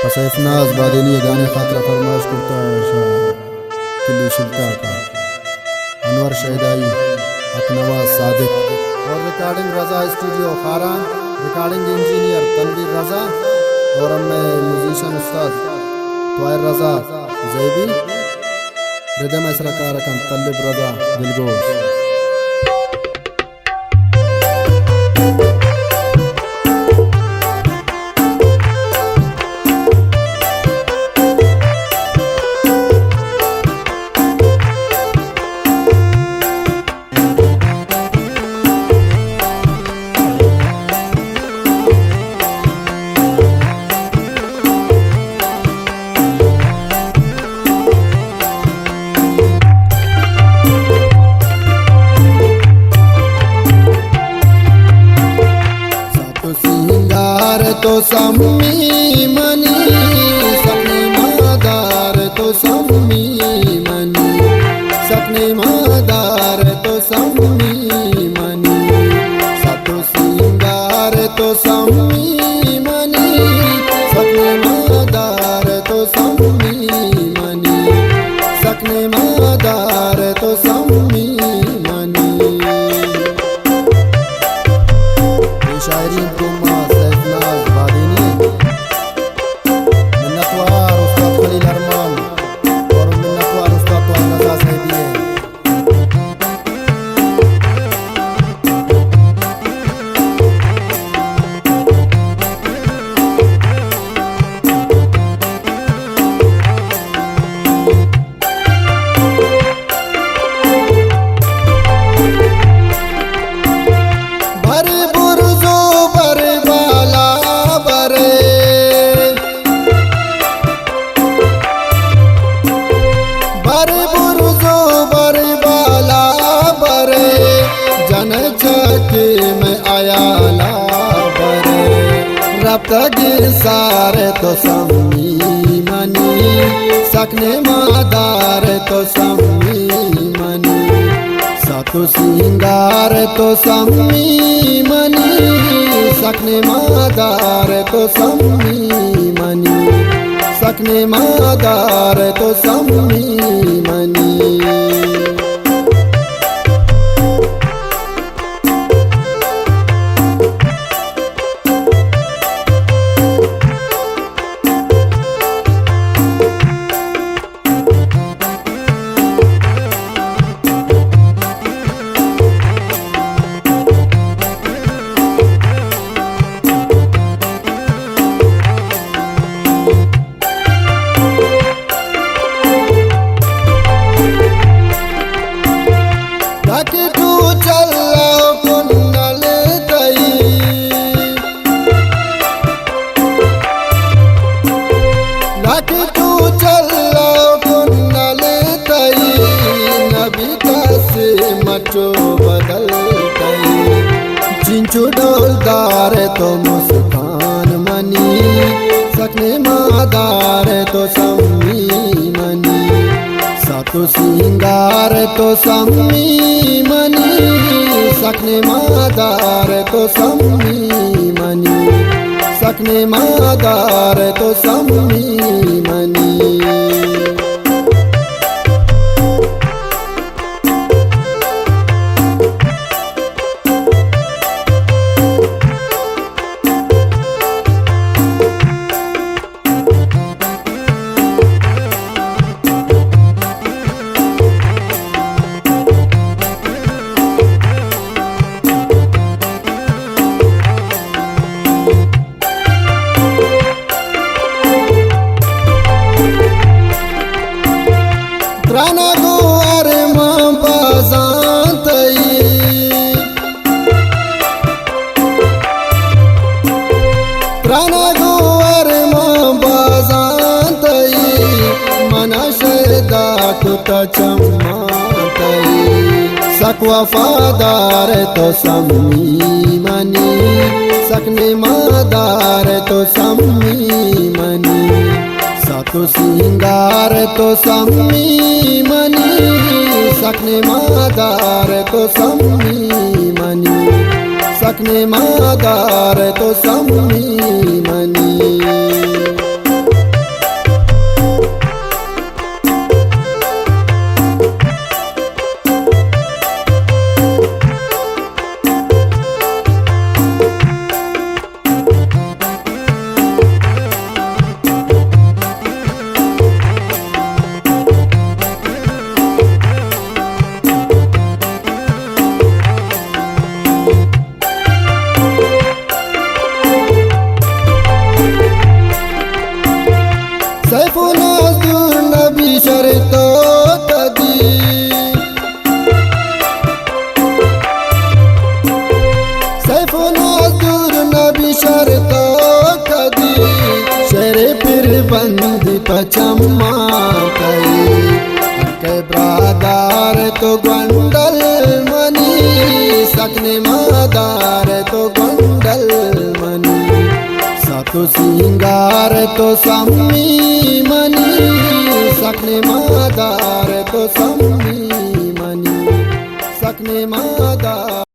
असैफ नाज बादेनी गाने खातिर फरमाइश करता है किली शिल्ता का अनवर शहदाई अकनवा सादिक और recording Raza studio Kharan, recording engineer Tanveer Raza और मैं म्यूजिशियन उस्ताद तोयर रजा जैबी रिदम असरकार कन तल्लिब रजा दिलगोश। तो सम्मी मनी सपने मादार तो सम्मी मनी सपने मादार तो सम्मी मनी सतो सिंगार तो सम्मी मनी सपने मादार तो सम्मी मनी सपने मादार तो सम्मी मनी। शायरी को रफ्तार सारे तो सम्मी मनी सकने मादार तो सम्मी मनी सातो सिंगार तो सम्मी मनी सकने मादार तो सम्मी मनी सकने मादार तो सम्मी मनी। मचो बदल गई चिंचो डोलदार तो मुस्कान मनी सकने मादार तो सम्मी मनी सातो सिंगार तो सम्मी मनी सकने मादार तो सम्मी मनी सकने मादार तो सम्मी मनी। त्राना गो अरे माँ बाजातई त्राना गो अरे माँ बाजातई मना शैदा कुता चम्मातई सक वफादार तो सम्मी मनी सकने मादार तो सम्मी मनी सातो सिंगार तो सम्मी मनी सकने मादार तो सम्मी मनी सकने मादार तो सम्मी मनी। तो कदी सैफुल नबी शर्तो कदी शेरे फिर बंद पचम्मा कई के ब्रादार तो गोंडल मनी सकने मादार तो गोंडल मनी सातो सिंगार तो सम्मी मनी सकने मादार तो सम्मी मनी सकने मादार।